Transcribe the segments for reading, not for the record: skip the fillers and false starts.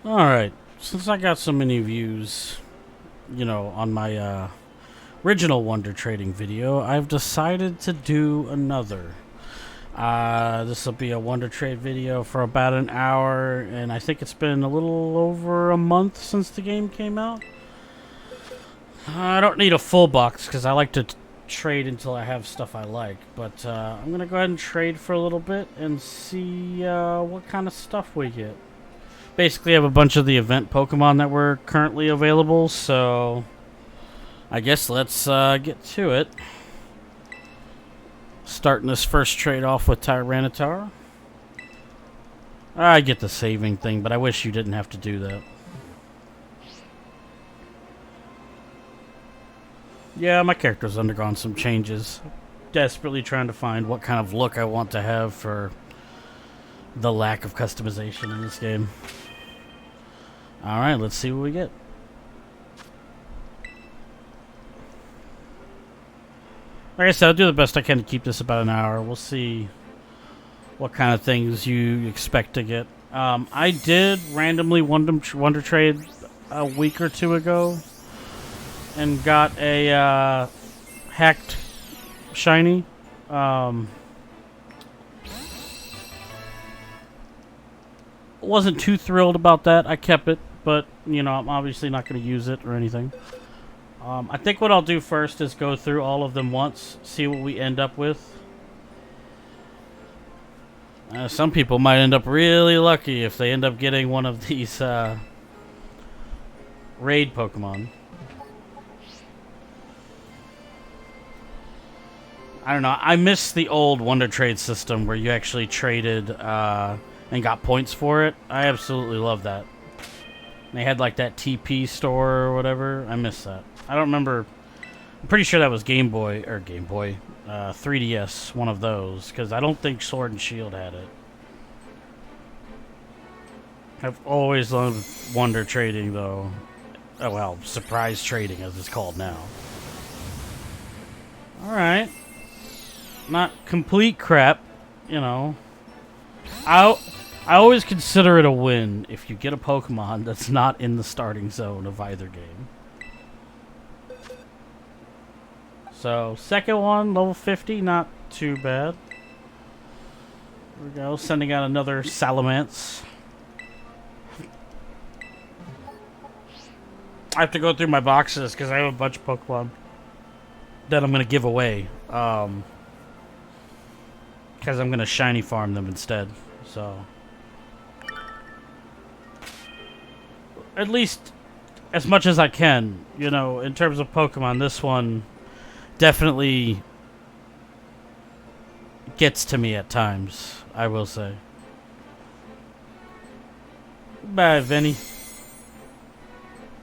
Alright, since I got so many views, on my original Wonder Trading video, I've decided to do another. This will be a Wonder Trade video for about an hour, and I think it's been a little over a month since the game came out. I don't need a full box because I like to trade until I have stuff I like, but I'm going to go ahead and trade for a little bit and see what kind of stuff we get. Basically, I have a bunch of the event Pokemon that were currently available, so I guess let's get to it. Starting this first trade off with Tyranitar. I get the saving thing, but I wish you didn't have to do that. Yeah, my character's undergone some changes. Desperately trying to find what kind of look I want to have for the lack of customization in this game. Alright, let's see what we get. Like I said, I'll do the best I can to keep this about an hour. We'll see what kind of things you expect to get. I did randomly Wonder Trade a week or two ago and got a hacked shiny. Wasn't too thrilled about that. I kept it, but I'm obviously not going to use it or anything. I think what I'll do first is go through all of them once, see what we end up with. Some people might end up really lucky if they end up getting one of these raid Pokemon. I don't know. I miss the old Wonder Trade system where you actually traded and got points for it. I absolutely love that. They had like that TP store or whatever. I miss that. I don't remember. I'm pretty sure that was Game Boy, 3DS, one of those, because I don't think Sword and Shield had it. I've always loved Wonder Trading, though. Oh, well, Surprise Trading, as it's called now. Alright. Not complete crap, I always consider it a win if you get a Pokemon that's not in the starting zone of either game. So, second one, level 50, not too bad. Here we go, sending out another Salamence. I have to go through my boxes because I have a bunch of Pokemon that I'm going to give away. Because I'm going to shiny farm them instead. So, at least as much as I can, in terms of Pokemon, this one definitely gets to me at times, I will say. Goodbye, Vinny.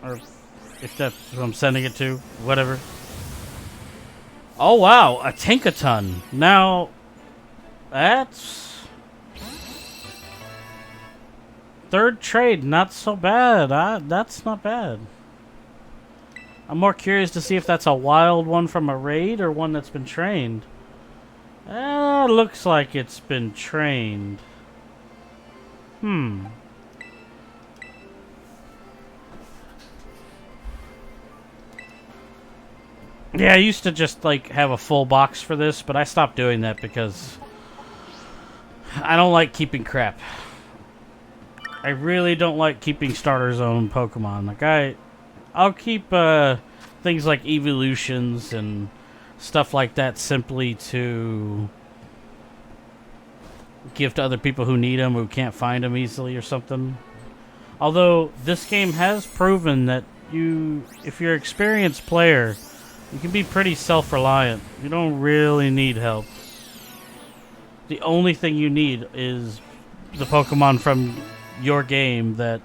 Or if that's who I'm sending it to, whatever. Oh wow, a Tinkaton. Now, that's third trade, not so bad. That's not bad. I'm more curious to see if that's a wild one from a raid or one that's been trained. Looks like it's been trained. Yeah, I used to just have a full box for this, but I stopped doing that because I don't like keeping crap. I really don't like keeping starter zone Pokemon. I'll keep things like evolutions and stuff like that simply to give to other people who need them, who can't find them easily or something. Although this game has proven that if you're an experienced player, you can be pretty self-reliant. You don't really need help. The only thing you need is the Pokemon from your game that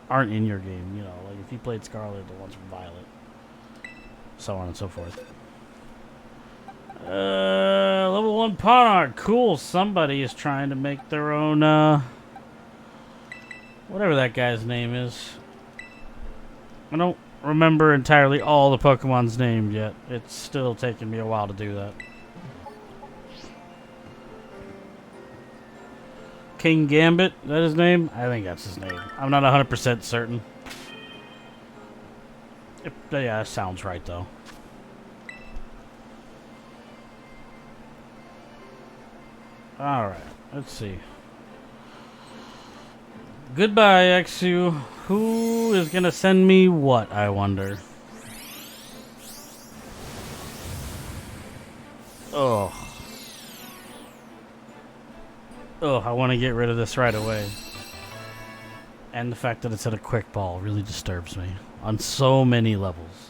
aren't in your game. Like if you played Scarlet, the ones from Violet. So on and so forth. Level 1 Ponard. Cool. Somebody is trying to make their own, whatever that guy's name is. I don't remember entirely all the Pokemon's named yet. It's still taking me a while to do that. King Gambit, is that his name? I think that's his name. I'm not 100% certain. Yeah, that sounds right, though. Alright, let's see. Goodbye, Exu. Who is gonna send me what, I wonder? Oh. Oh, I want to get rid of this right away. And the fact that it's at a quick ball really disturbs me on so many levels.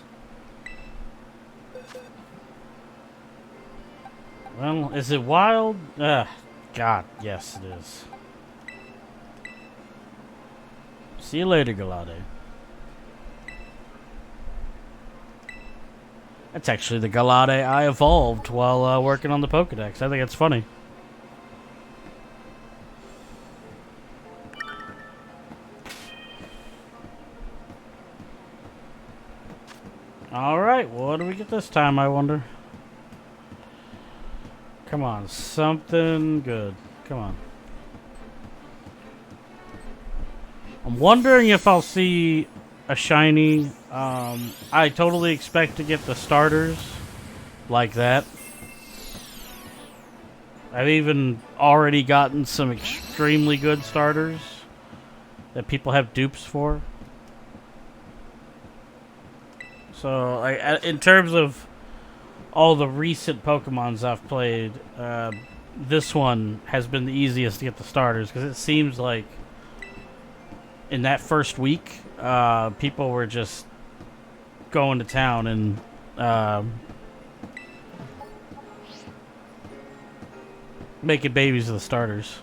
Well, is it wild? God, yes it is. See you later, Galade. That's actually the Galade I evolved while working on the Pokedex. I think it's funny. Alright, well, what do we get this time, I wonder? Come on, something good. Come on. I'm wondering if I'll see a shiny. I totally expect to get the starters like that. I've even already gotten some extremely good starters that people have dupes for. So, in terms of all the recent Pokemons I've played, this one has been the easiest to get the starters, because it seems like in that first week, people were just going to town and making babies of the starters.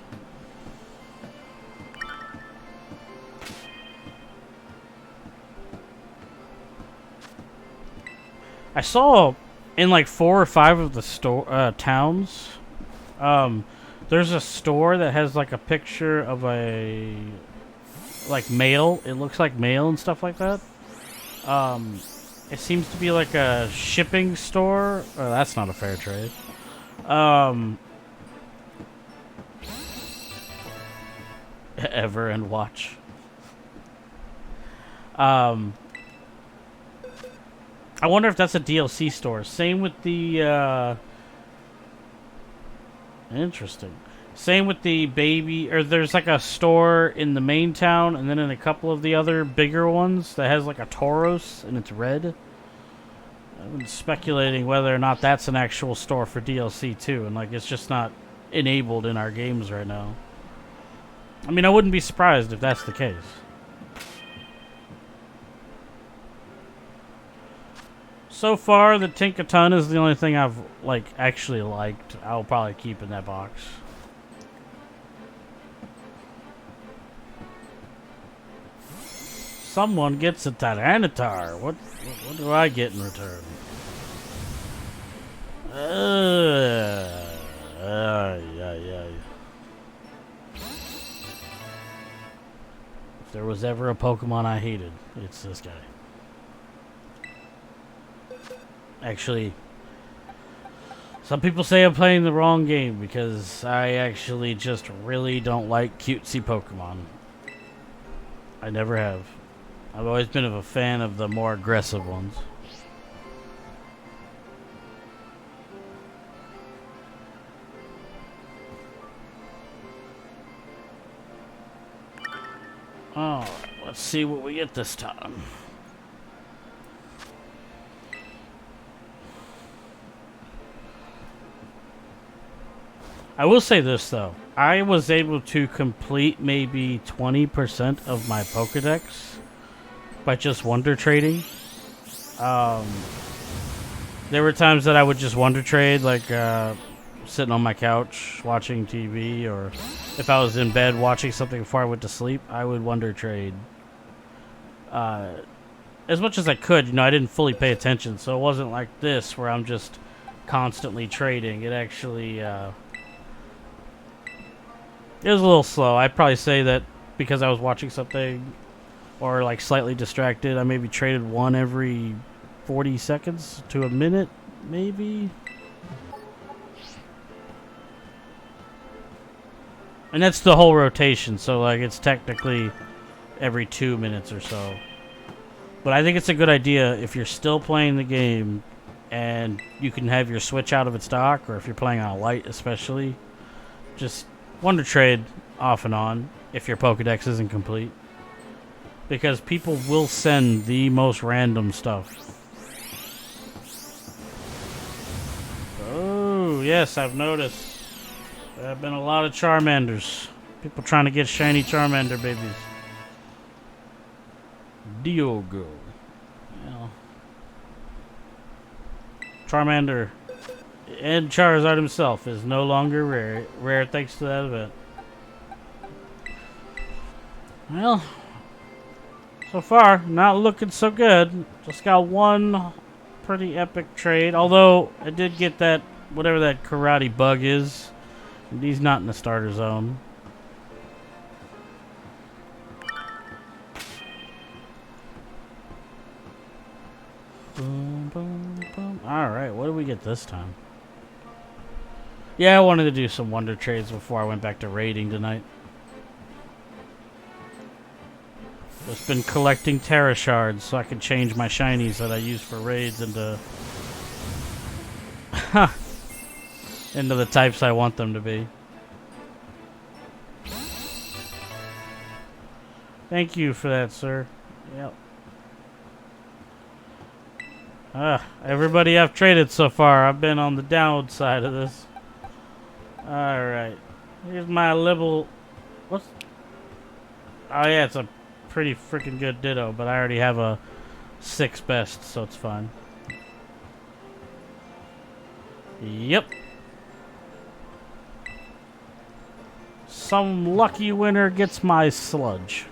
I saw in like 4 or 5 of the towns, there's a store that has like a picture of a like mail. It looks like mail and stuff like that. It seems to be like a shipping store. Oh, that's not a fair trade. Ever and watch. I wonder if that's a DLC store. Same with the, interesting. Same with the baby, or there's like a store in the main town, and then in a couple of the other bigger ones that has like a Tauros, and it's red. I've been speculating whether or not that's an actual store for DLC too, and like it's just not enabled in our games right now. I mean, I wouldn't be surprised if that's the case. So far, the Tinkaton is the only thing I've like actually liked. I'll probably keep in that box. Someone gets a Tyranitar. What do I get in return? Yeah. If there was ever a Pokemon I hated, it's this guy. Actually, some people say I'm playing the wrong game because I actually just really don't like cutesy Pokemon. I never have. I've always been a fan of the more aggressive ones. Alright, let's see what we get this time. I will say this, though. I was able to complete maybe 20% of my Pokedex by just Wonder Trading. There were times that I would just Wonder Trade, like sitting on my couch watching TV, or if I was in bed watching something before I went to sleep, I would Wonder Trade. As much as I could, you know, I didn't fully pay attention, so it wasn't like this where I'm just constantly trading. It actually... it was a little slow. I'd probably say that because I was watching something or like slightly distracted, I maybe traded one every 40 seconds to a minute, maybe. And that's the whole rotation, so like it's technically every 2 minutes or so. But I think it's a good idea if you're still playing the game and you can have your Switch out of its dock, or if you're playing on a light especially, just Wonder Trade off and on if your Pokedex isn't complete. Because people will send the most random stuff. Oh, yes, I've noticed. There have been a lot of Charmanders. People trying to get shiny Charmander babies. Diogo. Well, Charmander and Charizard himself is no longer rare thanks to that event. Well, so far, not looking so good. Just got one pretty epic trade. Although, I did get that, whatever that karate bug is. And he's not in the starter zone. Boom, boom, boom. Alright, what do we get this time? Yeah, I wanted to do some wonder trades before I went back to raiding tonight. Just been collecting Terra Shards so I can change my shinies that I use for raids into into the types I want them to be. Thank you for that, sir. Yep. Everybody I've traded so far, I've been on the downward side of this. Alright. Here's my little... What's... Oh yeah, it's a pretty freaking good Ditto, but I already have a 6 best, so it's fine. Yep. Some lucky winner gets my sludge.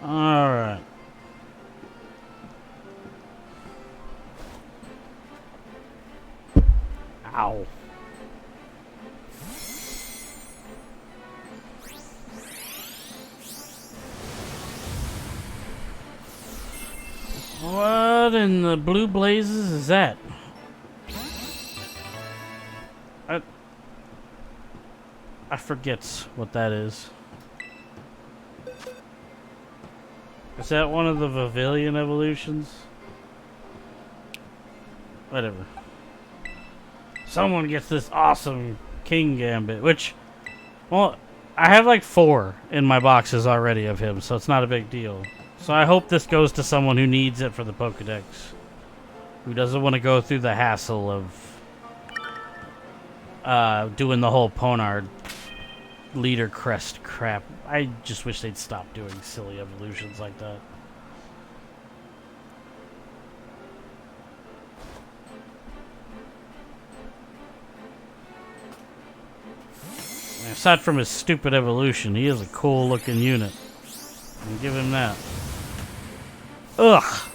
Alright. Ow. What in the blue blazes is that? I forget what that is. Is that one of the Vivillon evolutions? Whatever. Someone gets this awesome Kingambit, which, well, I have like 4 in my boxes already of him, so it's not a big deal. So I hope this goes to someone who needs it for the Pokedex, who doesn't want to go through the hassle of doing the whole Ponard leader crest crap. I just wish they'd stop doing silly evolutions like that. Aside from his stupid evolution, he is a cool looking unit. I'll give him that. Ugh.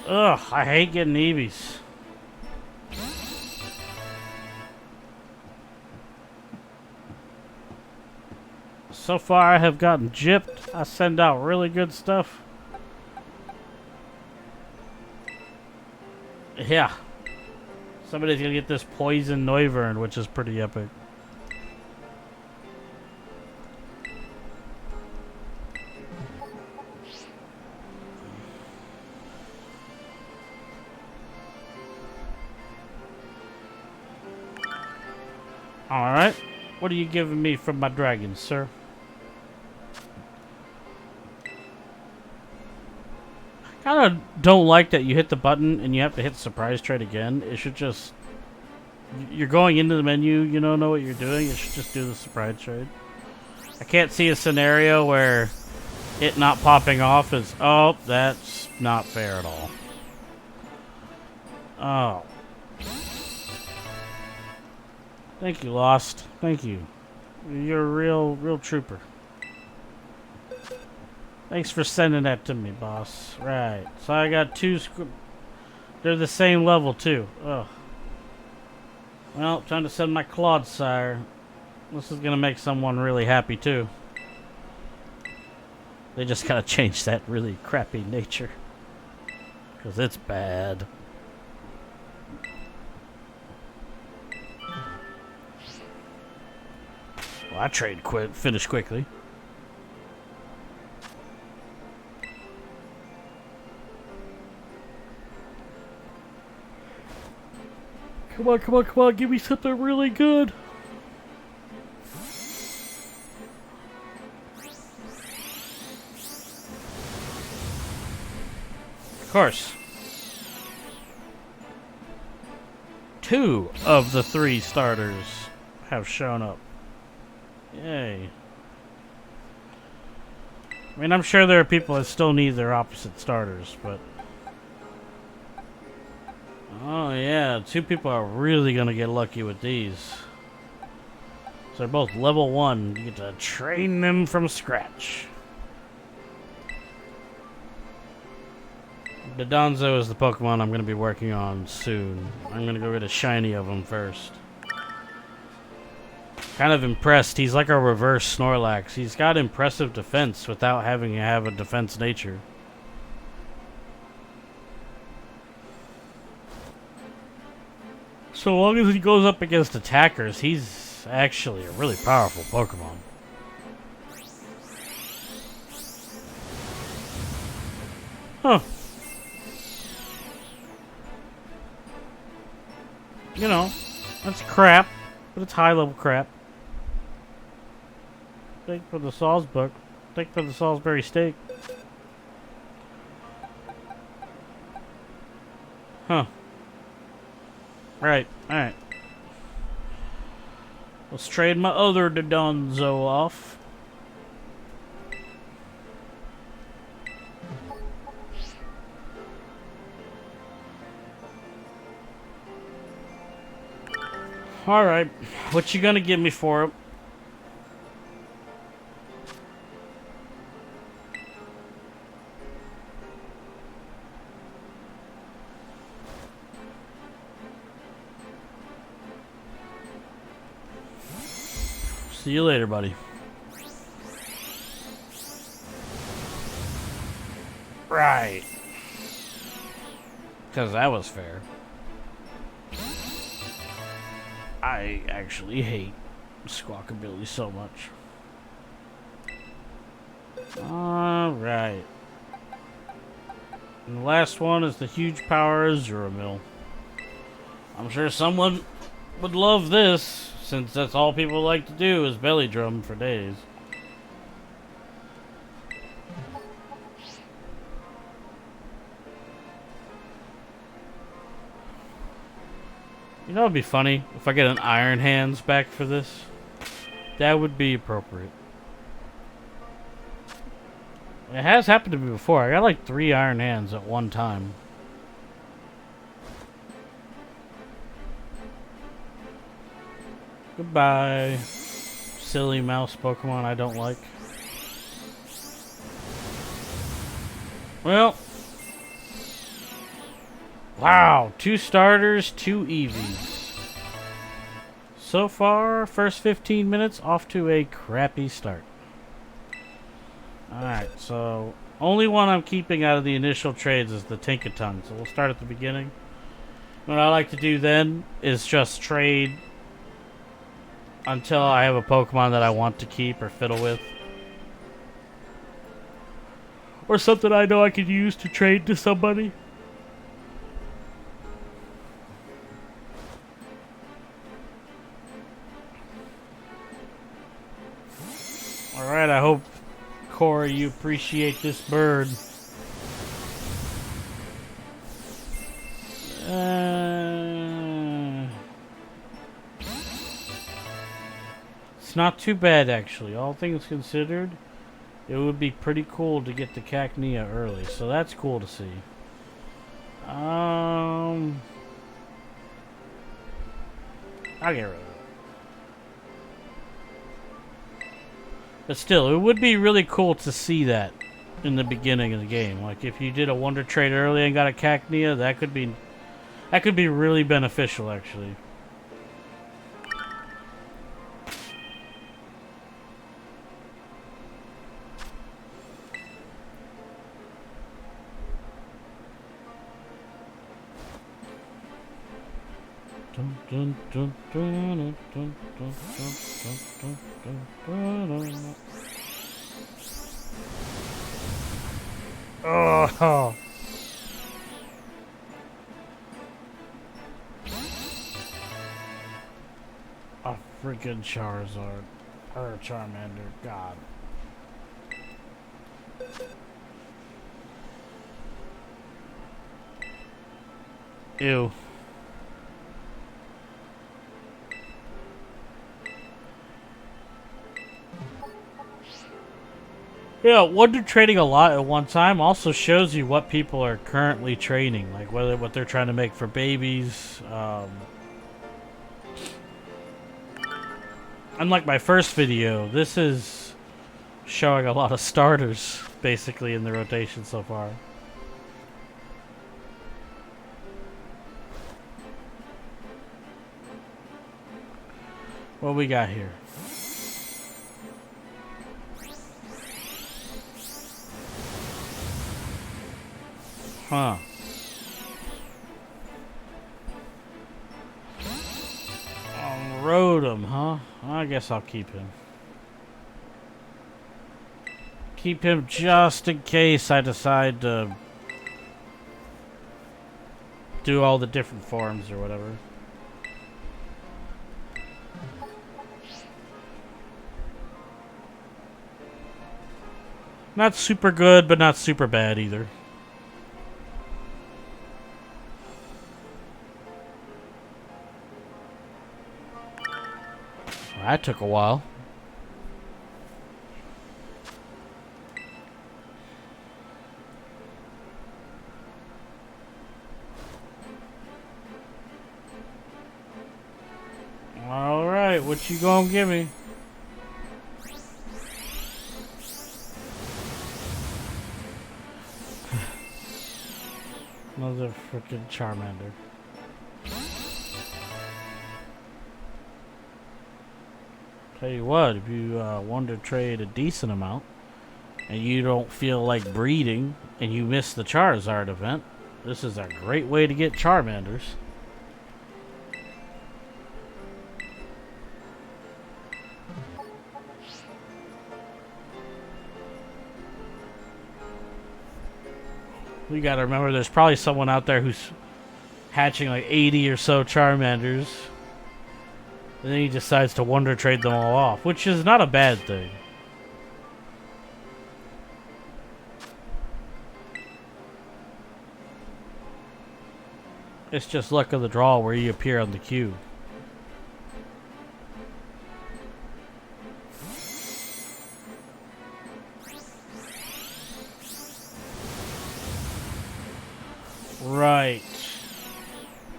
Ugh, I hate getting Eevees. So far I have gotten gypped. I send out really good stuff. Yeah. Somebody's gonna get this Poison Noivern, which is pretty epic. Alright. What are you giving me from my dragons, sir? Kind of don't like that you hit the button and you have to hit surprise trade again. It should just... You're going into the menu, you don't know what you're doing. It should just do the surprise trade. I can't see a scenario where it not popping off is... Oh, that's not fair at all. Oh. Thank you, Lost. Thank you. You're a real trooper. Thanks for sending that to me, boss. Right. So I got 2 they're the same level, too. Ugh. Well, time to send my Clodsire. This is going to make someone really happy, too. They just gotta change that really crappy nature. Because it's bad. I trade finish quickly. Come on, come on, come on, give me something really good. Of course. 2 of the 3 starters have shown up. Yay. I mean, I'm sure there are people that still need their opposite starters, but... Oh yeah, 2 people are really gonna get lucky with these. So they're both level 1. You get to train them from scratch. Dondozo is the Pokemon I'm going to be working on soon. I'm going to go get a shiny of him first. Kind of impressed. He's like a reverse Snorlax. He's got impressive defense without having to have a defense nature. So long as he goes up against attackers, he's actually a really powerful Pokemon. Huh. You know, that's crap, but it's high-level crap. Thank for the Salisbury. Thank for the Salisbury steak. Huh. Right, alright. Let's trade my other Dondozo off. Alright, what you gonna give me for it? See you later, buddy. Right. Because that was fair. I actually hate Squawkabilly so much. Alright. And the last one is the huge power Azura Mill. I'm sure someone would love this, since that's all people like to do is belly drum for days. You know, it'd be funny if I get an Iron Hands back for this. That would be appropriate. It has happened to me before. I got like 3 Iron Hands at one time. Goodbye, silly mouse Pokemon I don't like. Well. Wow, 2 starters, 2 EVs. So far, first 15 minutes off to a crappy start. Alright, so only one I'm keeping out of the initial trades is the Tinkaton. So we'll start at the beginning. What I like to do then is just trade until I have a Pokemon that I want to keep or fiddle with. Or something I know I could use to trade to somebody. Alright, I hope, Corey, you appreciate this bird. It's not too bad, actually. All things considered, it would be pretty cool to get the Cacnea early, so that's cool to see. I'll get rid of it. But still, it would be really cool to see that in the beginning of the game. Like, if you did a Wonder Trade early and got a Cacnea, that could be really beneficial, actually. Oh. A freaking Charizard. Or Charmander. God. Ew. Yeah, Wonder trading a lot at one time also shows you what people are currently training, like what they're trying to make for babies. Unlike my first video, this is showing a lot of starters basically in the rotation so far. What we got here? Huh. Rotom, huh? I guess I'll keep him. Keep him just in case I decide to do all the different forms or whatever. Not super good, but not super bad either. That took a while. Alright, what you gonna give me? Another freaking Charmander. Tell you what, if you want to trade a decent amount and you don't feel like breeding and you miss the Charizard event, this is a great way to get Charmanders. We gotta remember there's probably someone out there who's hatching like 80 or so Charmanders. And then he decides to Wonder Trade them all off, which is not a bad thing. It's just luck of the draw where you appear on the queue. Right.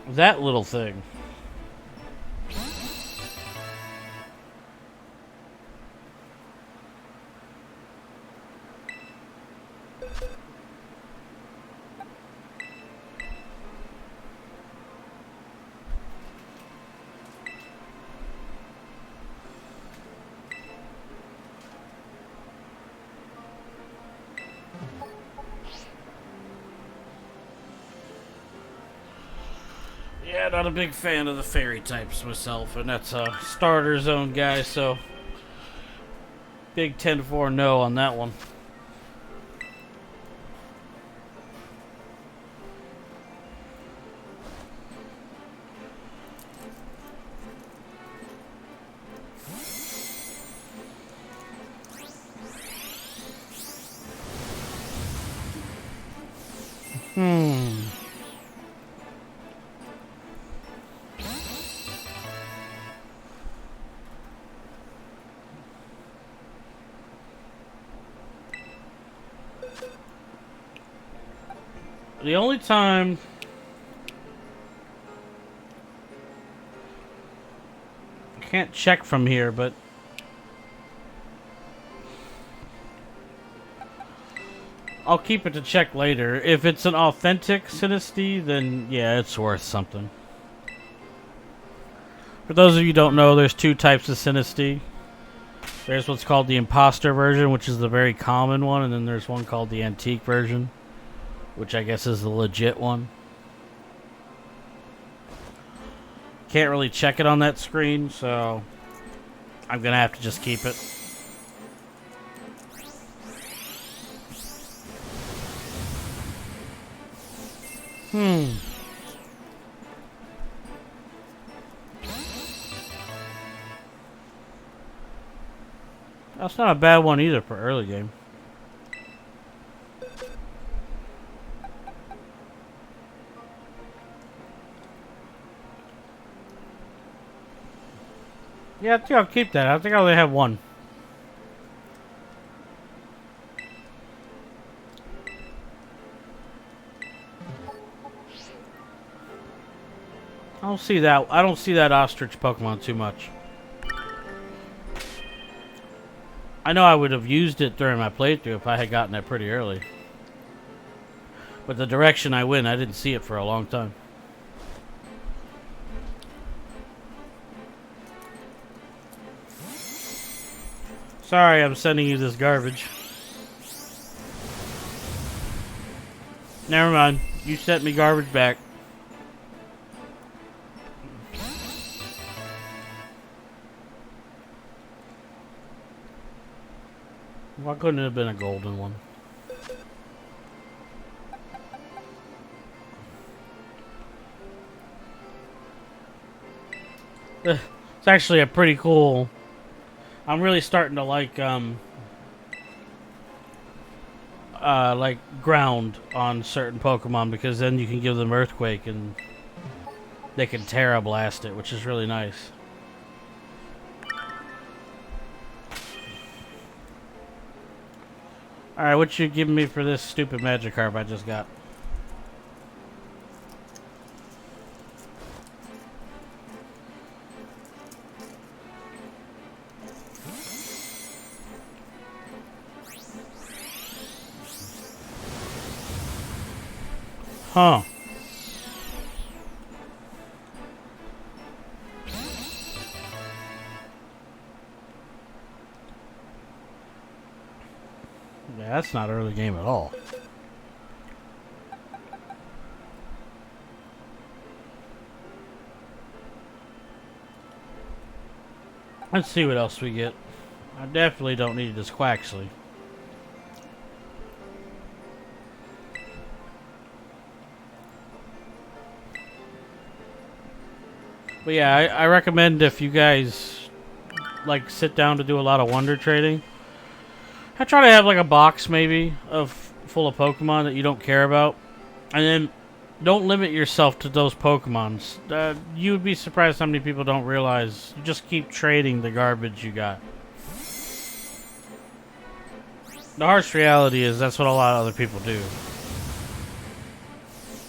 That little thing. Yeah, not a big fan of the fairy types myself, and that's a starter zone guy, so big 10-4 no on that one. The only time I can't check from here, but I'll keep it to check later. If it's an authentic Sinistea, then yeah, it's worth something. For those of you who don't know, there's two types of Sinistea. There's what's called the imposter version, which is the very common one, and then there's one called the antique version, which I guess is the legit one. Can't really check it on that screen, so I'm gonna have to just keep it. That's not a bad one either for early game. Yeah, I think I'll keep that. I think I only have one. I don't see that ostrich Pokemon too much. I know I would have used it during my playthrough if I had gotten it pretty early. But the direction I went, I didn't see it for a long time. Sorry, I'm sending you this garbage. Never mind. You sent me garbage back. Why couldn't it have been a golden one? It's actually a pretty cool... I'm really starting to like ground on certain Pokemon, because then you can give them Earthquake and they can Terra Blast it, which is really nice. Alright, what you giving me for this stupid Magikarp I just got? Huh. Yeah, that's not early game at all. Let's see what else we get. I definitely don't need this Quaxley. But yeah, I recommend, if you guys like sit down to do a lot of wonder trading, I try to have like a box maybe full of Pokemon that you don't care about, and then don't limit yourself to those Pokemons. You would be surprised how many people don't realize you just keep trading the garbage you got. The harsh reality is that's what a lot of other people do.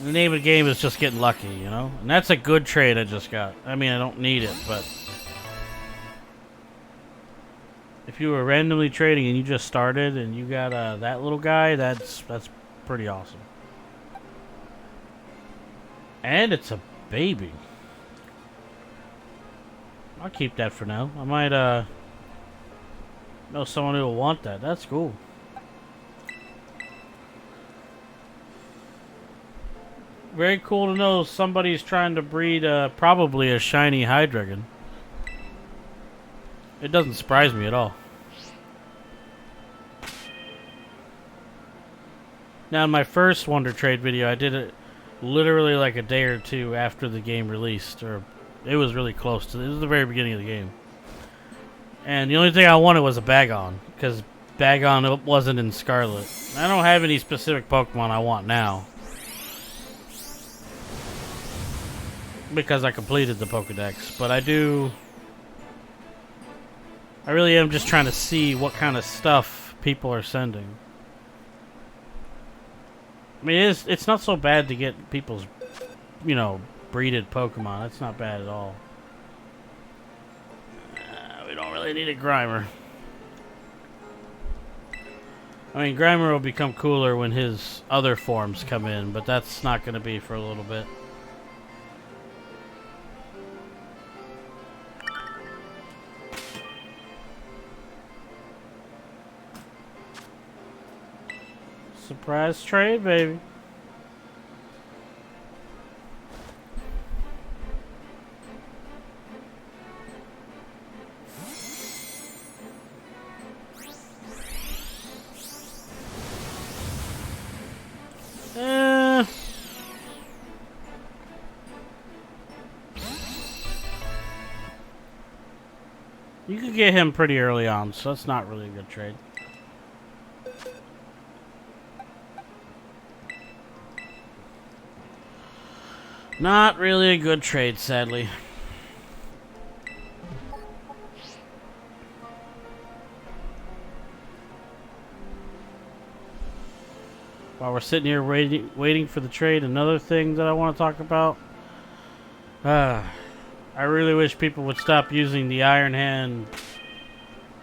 The name of the game is just getting lucky, you know? And that's a good trade I just got. I mean, I don't need it, but if you were randomly trading and you just started and you got that little guy, that's pretty awesome. And it's a baby. I'll keep that for now. I might know someone who will want that. That's cool. Very cool to know somebody's trying to breed probably a shiny Hydreigon. It doesn't surprise me at all. Now, in my first Wonder Trade video, I did it literally like a day or two after the game released, or it was really close to it. It was the very beginning of the game. And the only thing I wanted was a Bagon, because Bagon wasn't in Scarlet. I don't have any specific Pokemon I want now, because I completed the Pokedex, but I really am just trying to see what kind of stuff people are sending. I mean, it's not so bad to get people's, you know, breeded Pokemon. That's not bad at all. We don't really need a Grimer. I mean, Grimer will become cooler when his other forms come in, but that's not going to be for a little bit. Surprise trade, baby. You could get him pretty early on, so that's not really a good trade. Not really a good trade, sadly. While we're sitting here waiting for the trade, another thing that I want to talk about. I really wish people would stop using the Iron Hand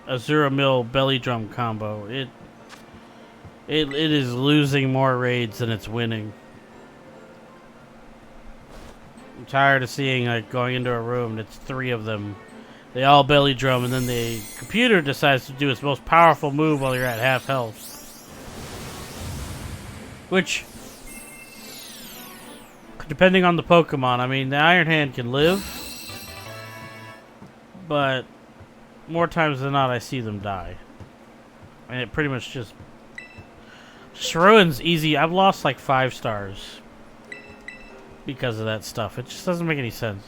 Azura Mill belly drum combo. It is losing more raids than it's winning. I'm tired of seeing like going into a room and it's 3 of them. They all belly drum and then the computer decides to do its most powerful move while you're at half health. Which, depending on the Pokemon, I mean, the Iron Hand can live, but more times than not, I see them die. And it pretty much just ruins easy. I've lost like 5 stars because of that stuff. It just doesn't make any sense.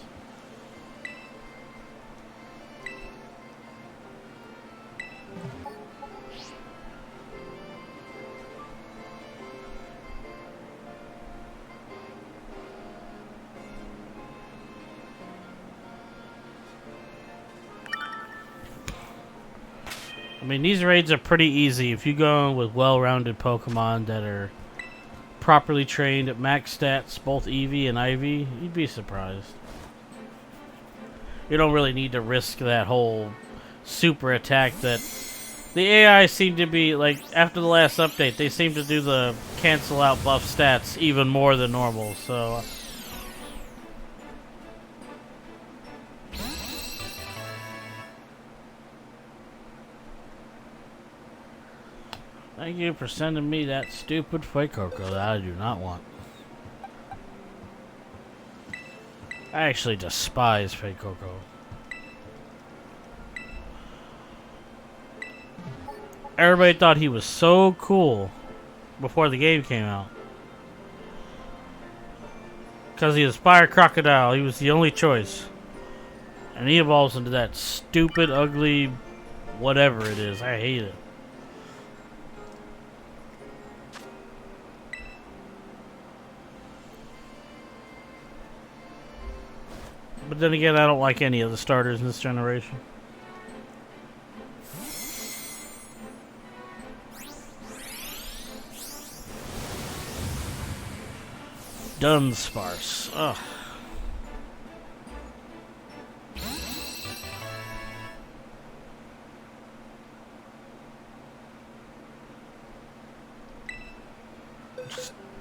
I mean, these raids are pretty easy if you go in with well-rounded Pokemon that are properly trained at max stats, both Eevee and Ivy. You'd be surprised. You don't really need to risk that whole super attack that the AI seem to be, like, after the last update, they seem to do the cancel out buff stats even more than normal, so... Thank you for sending me that stupid Fuecoco that I do not want. I actually despise Fuecoco. Everybody thought he was so cool before the game came out. Because he was Fire Crocodile, he was the only choice. And he evolves into that stupid, ugly, whatever it is. I hate it. But then again, I don't like any of the starters in this generation. Dunsparce. Ugh.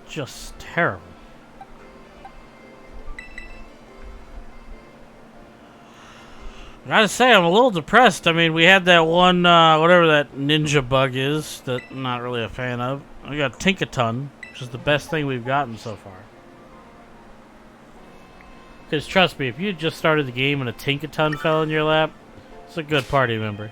Just terrible. I gotta say, I'm a little depressed. I mean, we had that one, whatever that ninja bug is, that I'm not really a fan of. We got Tinkaton, which is the best thing we've gotten so far. Because trust me, if you just started the game and a Tinkaton fell in your lap, it's a good party member.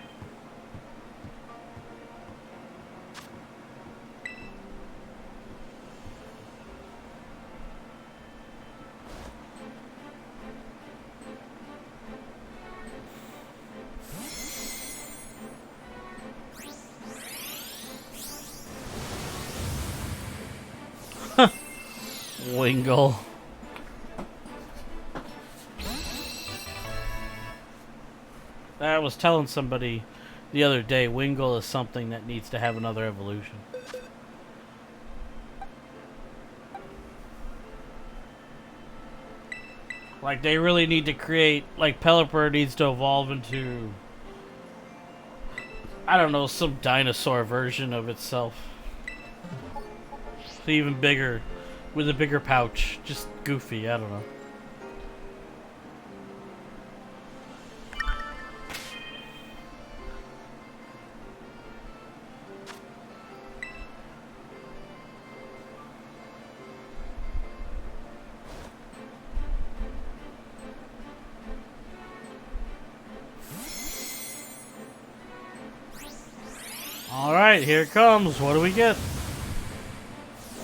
Wingull. I was telling somebody the other day, Wingull is something that needs to have another evolution. Like, they really need to create, like, Pelipper needs to evolve into, I don't know, some dinosaur version of itself. Even bigger, with a bigger pouch. Just goofy, I don't know. Alright, here it comes. What do we get?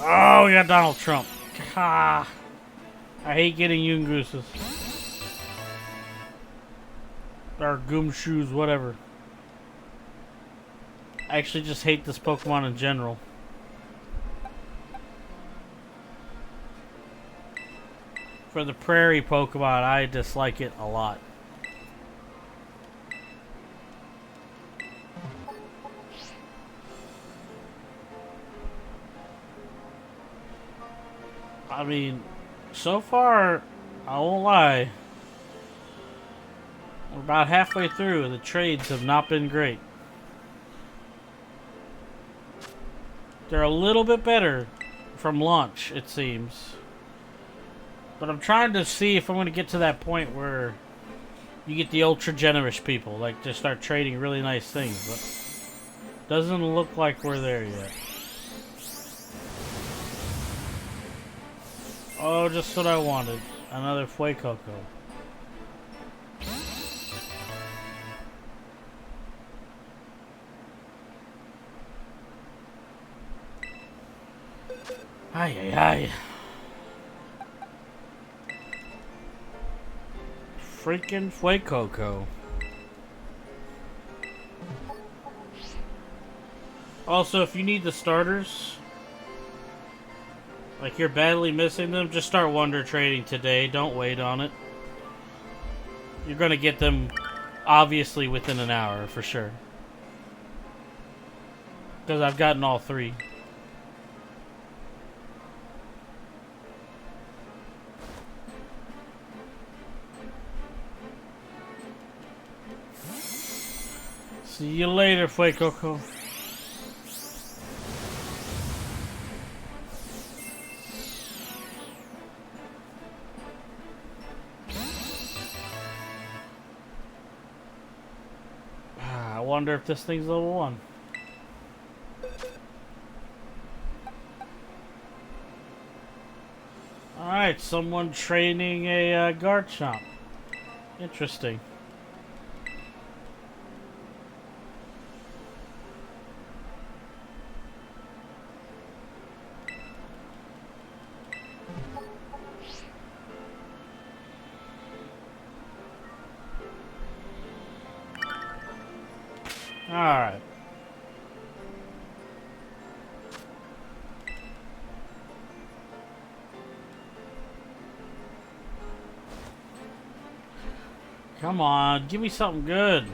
Oh, we got Donald Trump. Ah, I hate getting Yungooses. Or Goomshoos, whatever. I actually just hate this Pokemon in general. For the prairie Pokemon, I dislike it a lot. I mean, so far, I won't lie, we're about halfway through and the trades have not been great. They're a little bit better from launch, it seems. But I'm trying to see if I'm going to get to that point where you get the ultra generous people, like to start trading really nice things, but doesn't look like we're there yet. Oh, just what I wanted. Another Fuecoco. Ay, ay, ay. Freaking Fuecoco. Also, if you need the starters, like you're badly missing them, just start wonder trading today. Don't wait on it. You're gonna get them obviously within an hour for sure. Because I've gotten all three. See you later, Fuecoco. I wonder if this thing's level 1. Alright, someone training a Garchomp. Interesting. Alright. Come on, give me something good.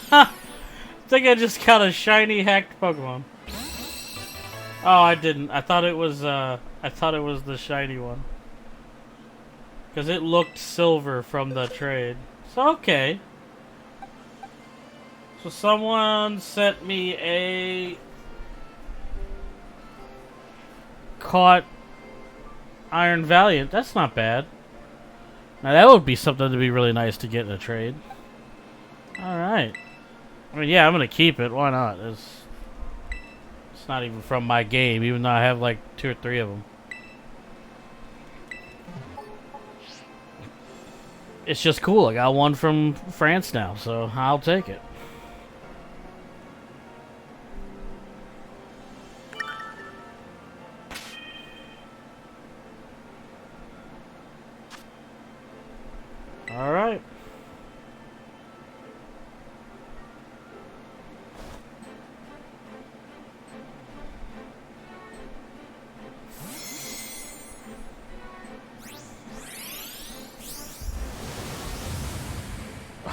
Ha! I think I just got a shiny hacked Pokemon. Oh, I didn't. I thought it was the shiny one. Because it looked silver from the trade. So, okay. So someone sent me a caught Iron Valiant. That's not bad. Now that would be something to be really nice to get in a trade. Alright. I mean, yeah, I'm going to keep it. Why not? It's not even from my game, even though I have like 2 or 3 of them. It's just cool. I got one from France now, so I'll take it. All right.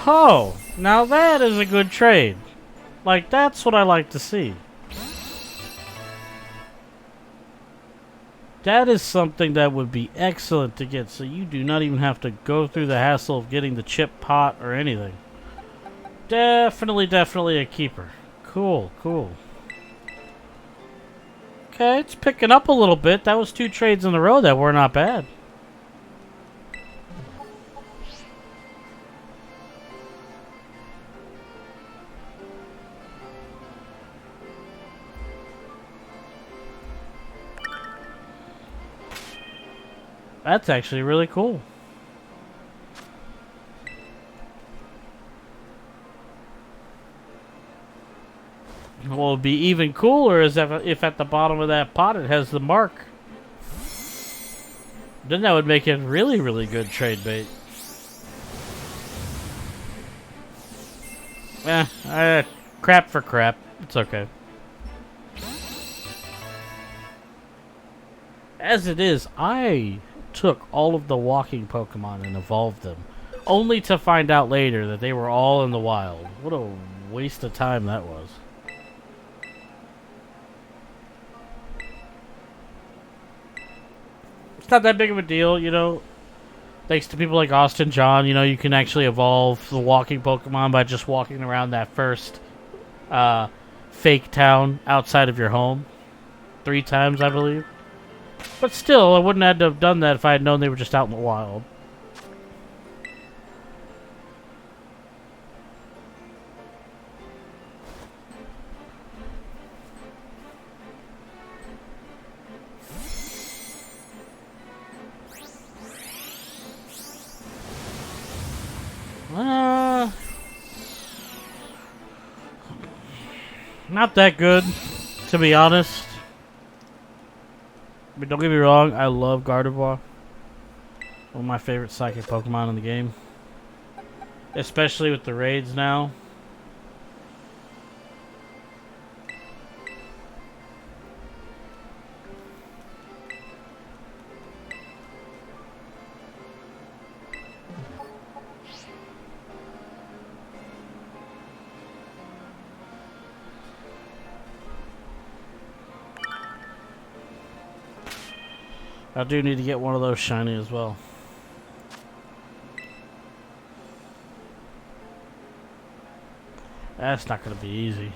Oh, now that is a good trade. Like, that's what I like to see. That is something that would be excellent to get, so you do not even have to go through the hassle of getting the chip pot or anything. Definitely a keeper. Cool, cool. Okay, it's picking up a little bit. That was 2 trades in a row that were not bad. That's actually really cool. Well, what would be even cooler is if at the bottom of that pot it has the mark. Then that would make it really, really good trade bait. Crap for crap. It's okay. As it is, I took all of the walking Pokemon and evolved them, only to find out later that they were all in the wild. What a waste of time that was. It's not that big of a deal, you know. Thanks to people like Austin John, you know, you can actually evolve the walking Pokemon by just walking around that first fake town outside of your home 3 times, I believe. But still, I wouldn't have to have done that if I had known they were just out in the wild. Not that good, to be honest. But don't get me wrong, I love Gardevoir. One of my favorite psychic Pokemon in the game. Especially with the raids now. I do need to get one of those shiny as well. That's not going to be easy.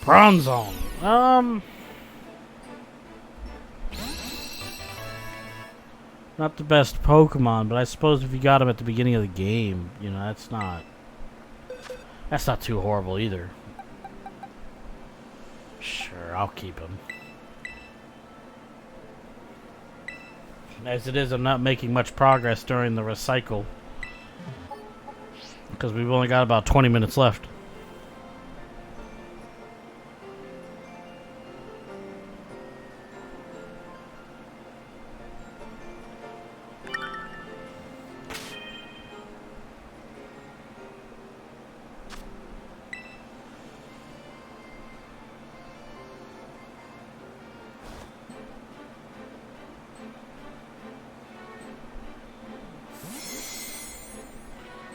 Bronzong. Not the best Pokemon, but I suppose if you got him at the beginning of the game, you know, that's not too horrible either. Sure, I'll keep him. As it is, I'm not making much progress during the recycle, because we've only got about 20 minutes left.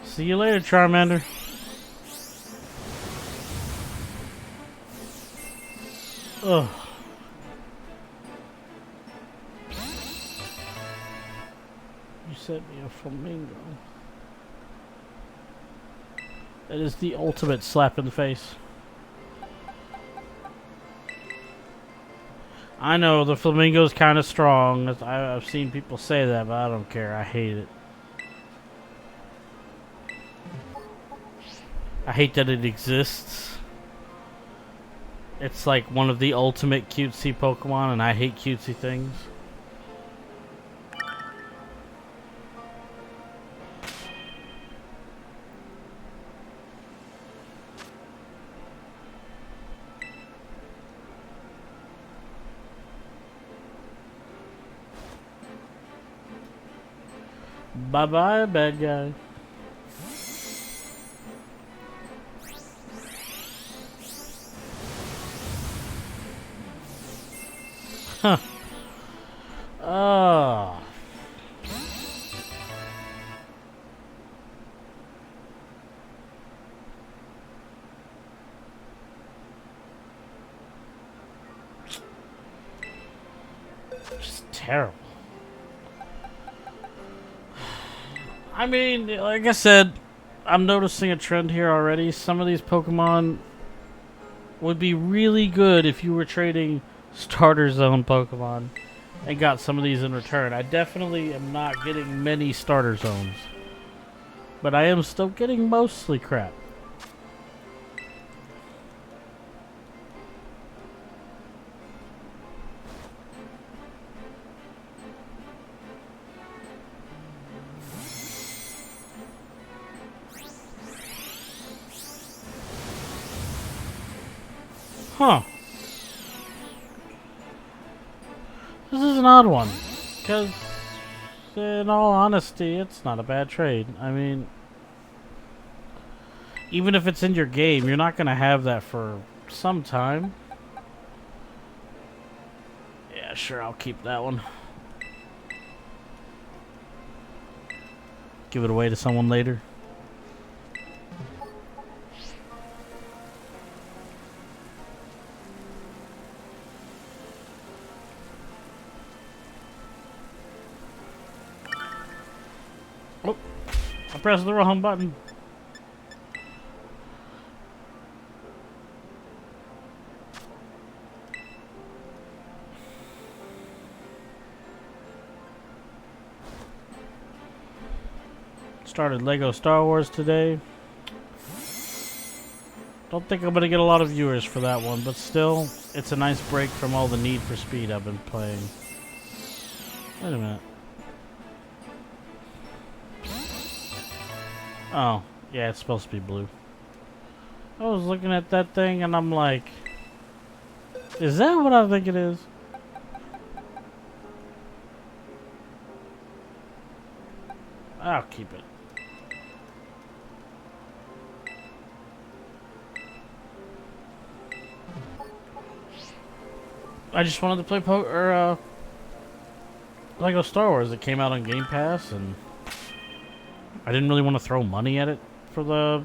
See you later, Charmander. Ugh. You sent me a flamingo. That is the ultimate slap in the face. I know the flamingo's kind of strong. I've seen people say that, but I don't care. I hate it. I hate that it exists. It's like one of the ultimate cutesy Pokemon, and I hate cutesy things. Bye-bye, bad guy. Huh. Oh. Just terrible. I mean, like I said, I'm noticing a trend here already. Some of these Pokemon would be really good if you were trading starter zone Pokemon and got some of these in return. I definitely am not getting many starter zones, but I am still getting mostly crap. Huh. This is an odd one. Because, in all honesty, it's not a bad trade. I mean, even if it's in your game, you're not going to have that for some time. Yeah, sure, I'll keep that one. Give it away to someone later. Oh, I pressed the wrong button. Started Lego Star Wars today. Don't think I'm gonna get a lot of viewers for that one, but still, it's a nice break from all the Need for Speed I've been playing. Wait a minute. Oh, yeah, it's supposed to be blue. I was looking at that thing and I'm like, is that what I think it is? I'll keep it. I just wanted to play Lego Star Wars. It came out on Game Pass, and I didn't really want to throw money at it for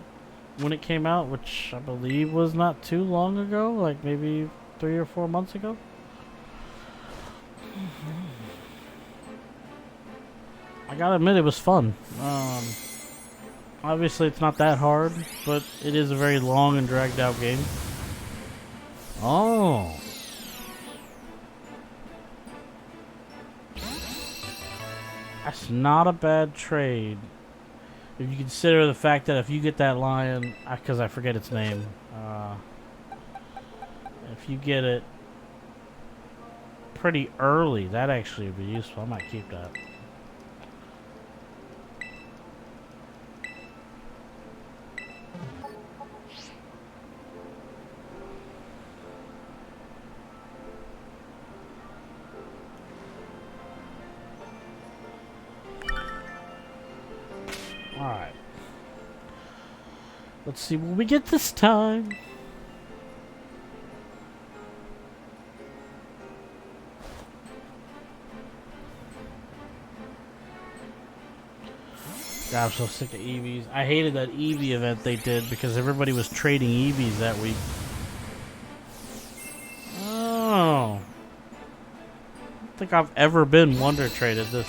when it came out, which I believe was not too long ago, like maybe 3 or 4 months ago. I gotta admit, it was fun. Obviously, it's not that hard, but it is a very long and dragged out game. Oh. That's not a bad trade. If you consider the fact that if you get that lion, because I forget its name, if you get it pretty early, that actually would be useful. I might keep that. Alright. Let's see what we get this time. God, I'm so sick of EVs. I hated that EV event they did because everybody was trading EVs that week. Oh. I don't think I've ever been Wonder Traded this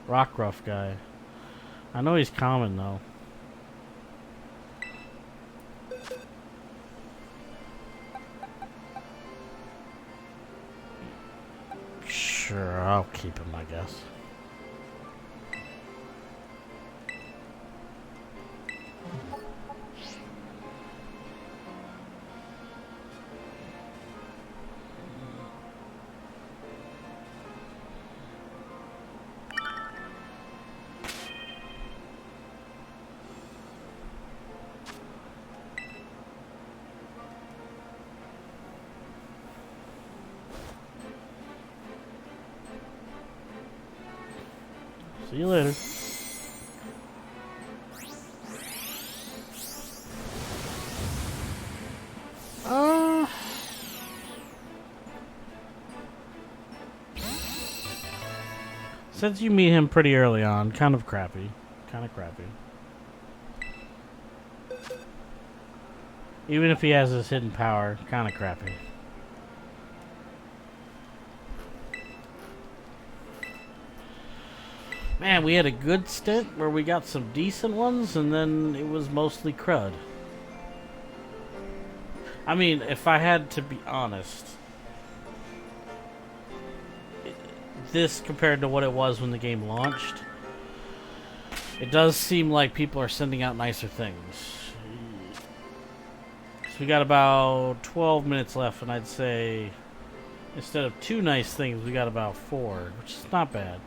Rockruff guy. I know he's common though. Sure, I'll keep him, I guess. See you later. Since you meet him pretty early on, kind of crappy. Kind of crappy. Even if he has his hidden power, kind of crappy. Man, we had a good stint where we got some decent ones, and then it was mostly crud. I mean, if I had to be honest, this compared to what it was when the game launched, it does seem like people are sending out nicer things. So we got about 12 minutes left, and I'd say instead of 2 nice things, we got about 4, which is not bad.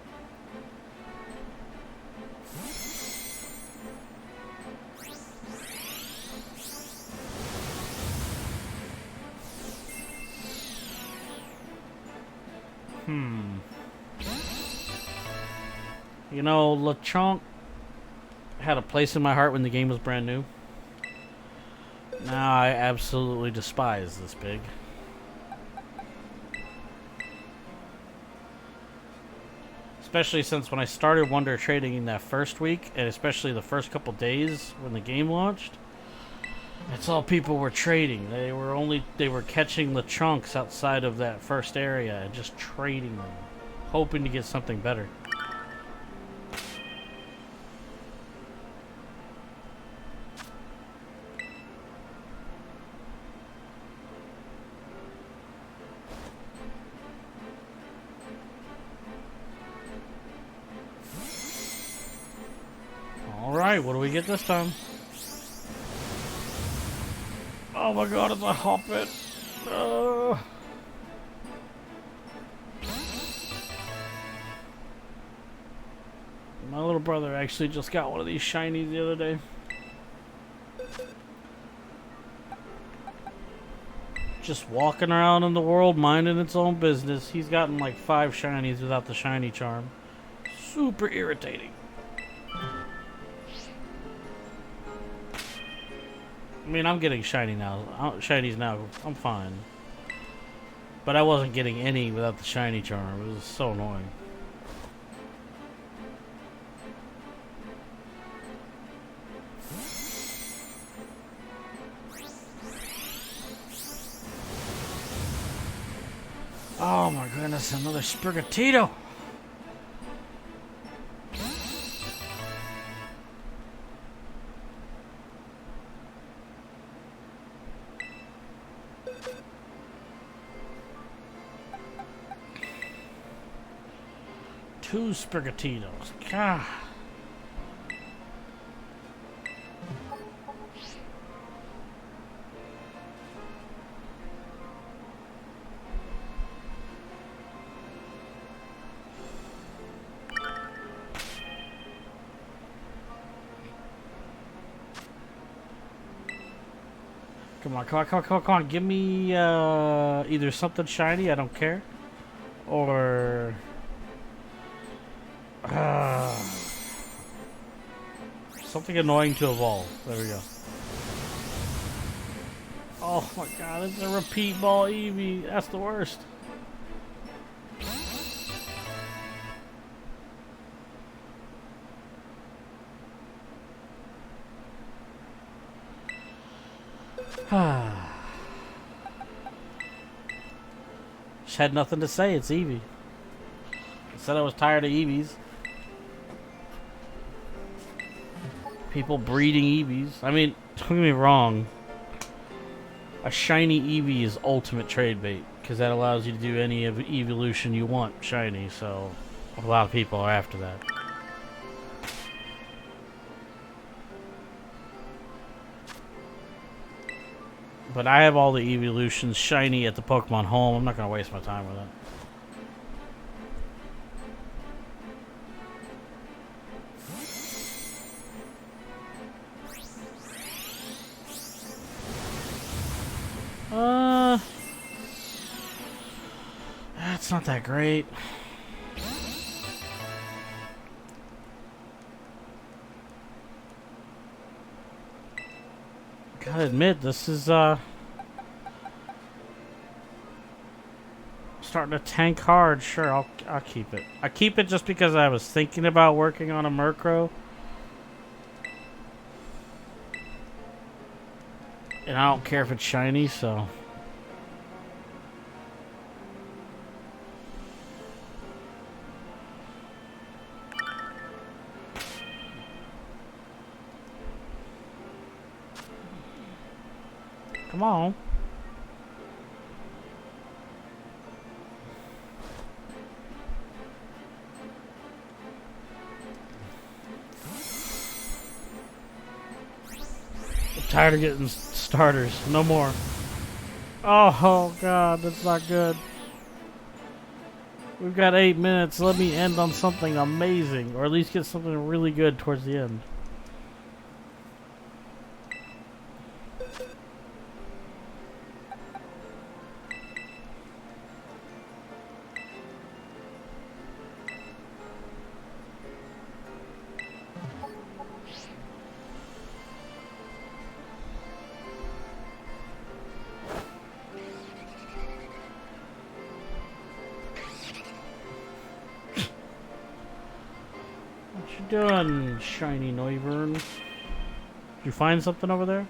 You know, Lechonk had a place in my heart when the game was brand new. Now I absolutely despise this pig. Especially since when I started Wonder Trading in that first week, and especially the first couple days when the game launched, that's all people were trading. They were catching Lechonks outside of that first area and just trading them, hoping to get something better. Alright, what do we get this time? Oh my god, it's a hoppet. My little brother actually just got one of these shinies the other day. Just walking around in the world, minding its own business. He's gotten like 5 shinies without the shiny charm. Super irritating. I mean, I'm getting shinies now. I'm fine. But I wasn't getting any without the shiny charm. It was so annoying. Oh my goodness, another Sprigatito! Two Sprigatitos. God. Come on, come on, come on, come on, come on. Give me either something shiny, I don't care, or something annoying to evolve. There we go. Oh my god, it's a repeat ball Eevee. That's the worst. Just had nothing to say. It's Eevee. I said I was tired of Eevees. People breeding Eevees. I mean, don't get me wrong. A shiny Eevee is ultimate trade bait because that allows you to do any evolution you want shiny. So a lot of people are after that. But I have all the evolutions shiny at the Pokemon Home. I'm not going to waste my time with it. That's not that great. Gotta admit, this is starting to tank hard. Sure, I'll keep it. I keep it just because I was thinking about working on a Murkrow, and I don't care if it's shiny, so. Come on. I'm tired of getting starters. No more. Oh god, that's not good. We've got 8 minutes. Let me end on something amazing, or at least get something really good towards the end. What you doing, shiny Noivern? Did you find something over there?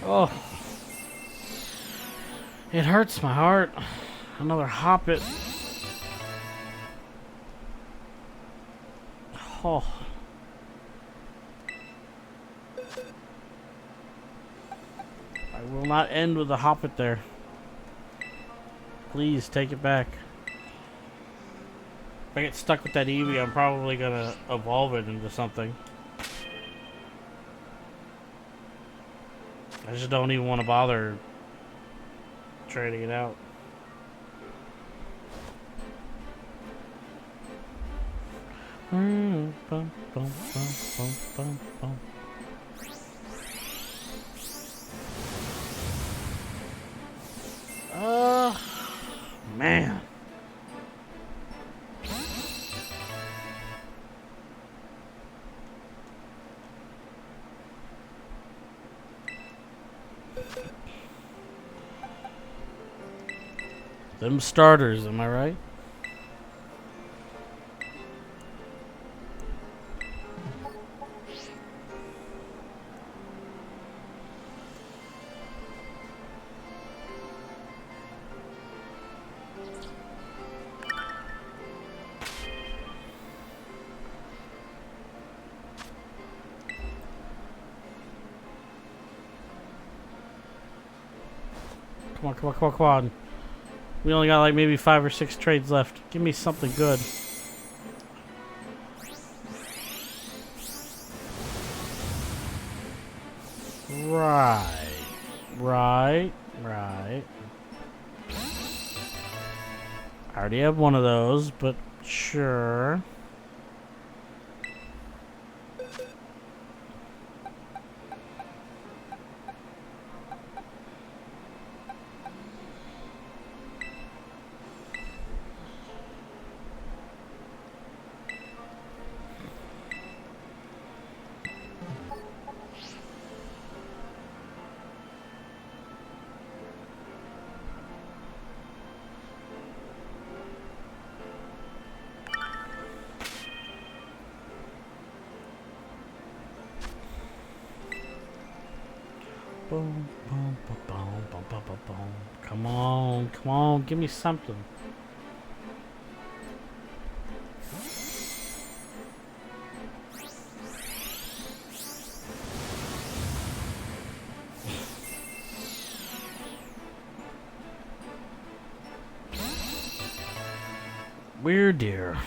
Oh, it hurts my heart. Another Hoppet. Oh. I will not end with a Hoppet there. Please take it back. If I get stuck with that Eevee, I'm probably gonna evolve it into something. I just don't even want to bother trading it out. Bum, bum, bum, bum, bum. Man. Them starters, am I right? Come on, come on, come on, come on. We only got like maybe 5 or 6 trades left. Give me something good. Right. Right. Right. I already have one of those, but sure. Boom, boom, boom, boom, boom, boom, boom, boom. Come on, give me something. Weird deer.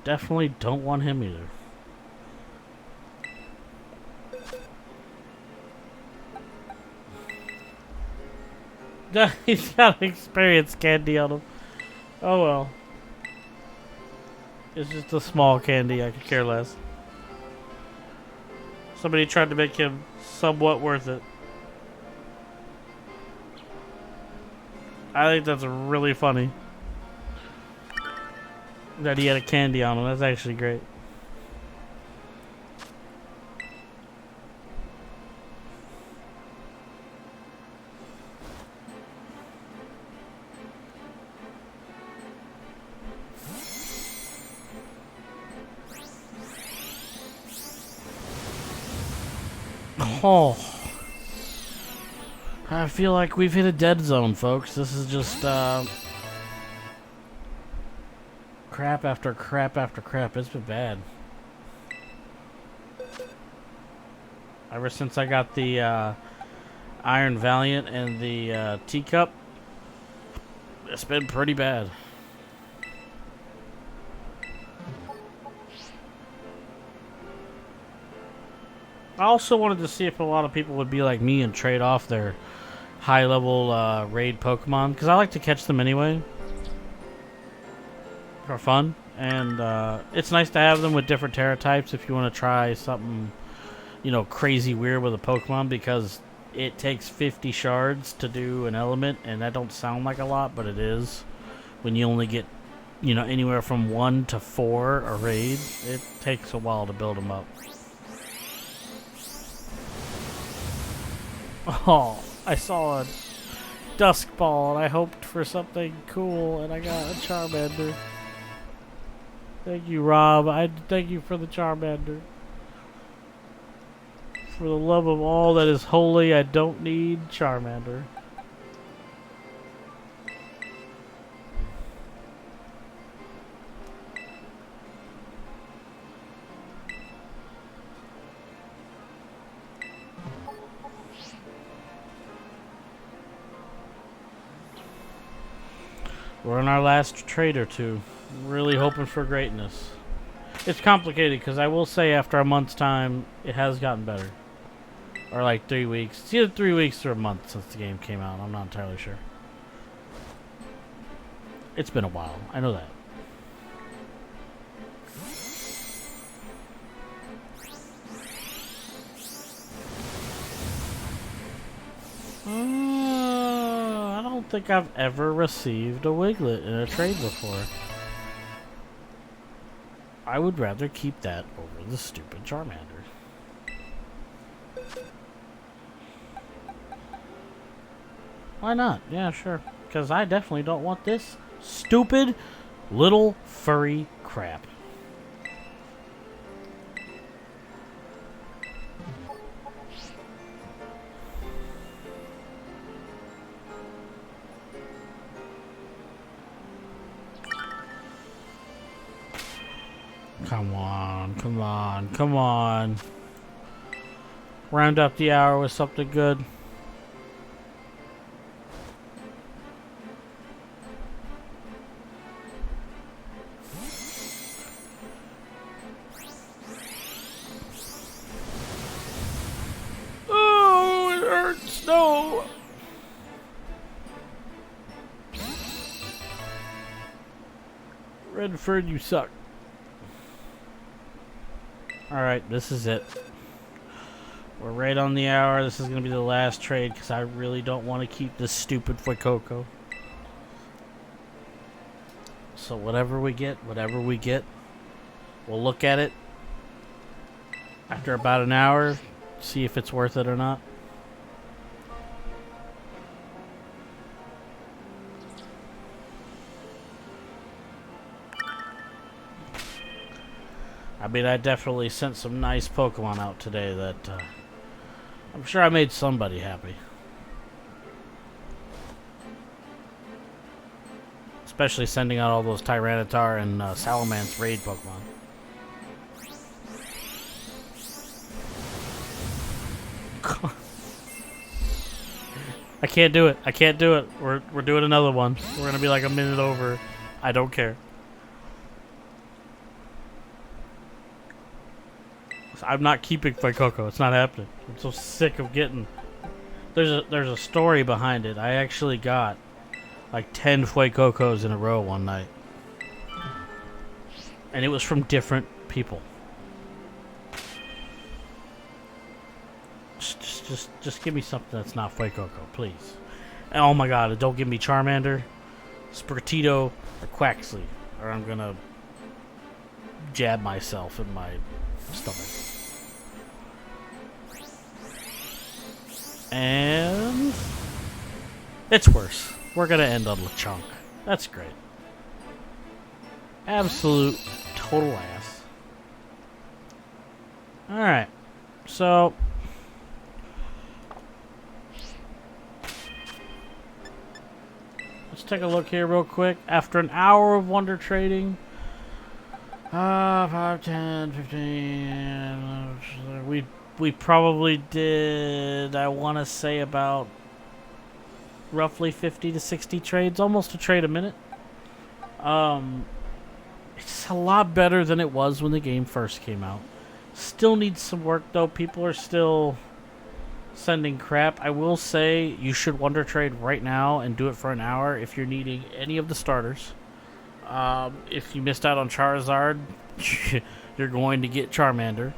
Definitely don't want him either. He's got experience candy on him. Oh well. It's just a small candy, I could care less. Somebody tried to make him somewhat worth it. I think that's really funny. That he had a candy on him. That's actually great. Oh. I feel like we've hit a dead zone, folks. This is just, crap after crap after crap. It's been bad. Ever since I got the, Iron Valiant and the, Teacup, it's been pretty bad. I also wanted to see if a lot of people would be like me and trade off their high-level raid Pokemon, because I like to catch them anyway for fun, and it's nice to have them with different Terra types if you want to try something, you know, crazy weird with a Pokemon, because it takes 50 shards to do an element, and that don't sound like a lot, but it is when you only get you know, anywhere from 1 to 4 a raid. It takes a while to build them up. Oh, I saw a Dusk Ball and I hoped for something cool and I got a Charmander. Thank you, Rob. I thank you for the Charmander. For the love of all that is holy, I don't need Charmander. We're in our last trade or two. Really hoping for greatness. It's complicated because I will say after a month's time, it has gotten better. Or like 3 weeks. It's either 3 weeks or a month since the game came out. I'm not entirely sure. It's been a while. I know that. I don't think I've ever received a Wiglet in a trade before. I would rather keep that over the stupid Charmander. Why not? Yeah, sure. Because I definitely don't want this stupid little furry crap. Come on, come on, come on. Round up the hour with something good. Oh, it hurts. No. Redford, you suck. Alright, this is it. We're right on the hour. This is going to be the last trade because I really don't want to keep this stupid Fuecoco. So whatever we get, we'll look at it after about an hour, see if it's worth it or not. I mean, I definitely sent some nice Pokemon out today that I'm sure I made somebody happy. Especially sending out all those Tyranitar and Salamence raid Pokemon. I can't do it. I can't do it. We're doing another one. We're gonna be like a minute over. I don't care. I'm not keeping Fuecoco. It's not happening. I'm so sick of getting. There's a story behind it. I actually got like 10 Fuecocos in a row one night, and it was from different people. Just give me something that's not Fuecoco, please. And oh my God! Don't give me Charmander, Sprigatito, or Quaxly, or I'm gonna jab myself in my stomach. And it's worse. We're gonna end on Lechonk. That's great. Absolute total ass. Alright. So let's take a look here real quick. After an hour of Wonder Trading, 5, 10, 15. We probably did, I want to say, about roughly 50 to 60 trades, almost a trade a minute. It's a lot better than it was when the game first came out. Still needs some work, though. People are still sending crap. I will say you should Wonder Trade right now and do it for an hour if you're needing any of the starters. If you missed out on Charizard, you're going to get Charmander.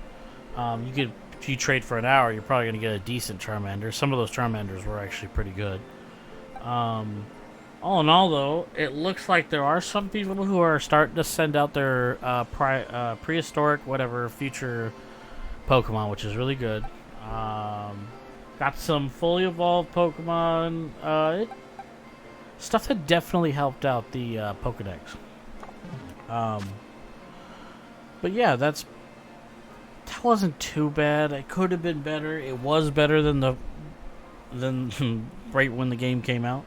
If you trade for an hour, you're probably going to get a decent Charmander. Some of those Charmanders were actually pretty good. All in all, though, it looks like there are some people who are starting to send out their prehistoric, whatever, future Pokemon, which is really good. Got some fully evolved Pokemon. Stuff that definitely helped out the Pokedex. But yeah, that wasn't too bad. It could have been better. It was better than right when the game came out.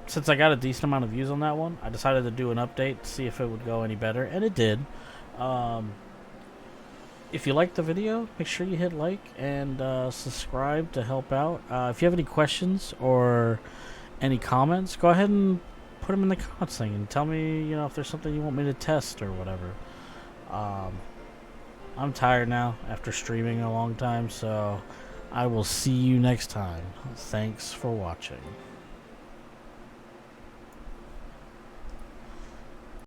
Since I got a decent amount of views on that one, I decided to do an update to see if it would go any better, and it did. If you liked the video, make sure you hit like and subscribe to help out. If you have any questions or any comments, go ahead and put them in the comments thing and tell me, if there's something you want me to test or whatever. I'm tired now after streaming a long time, so I will see you next time. Thanks for watching.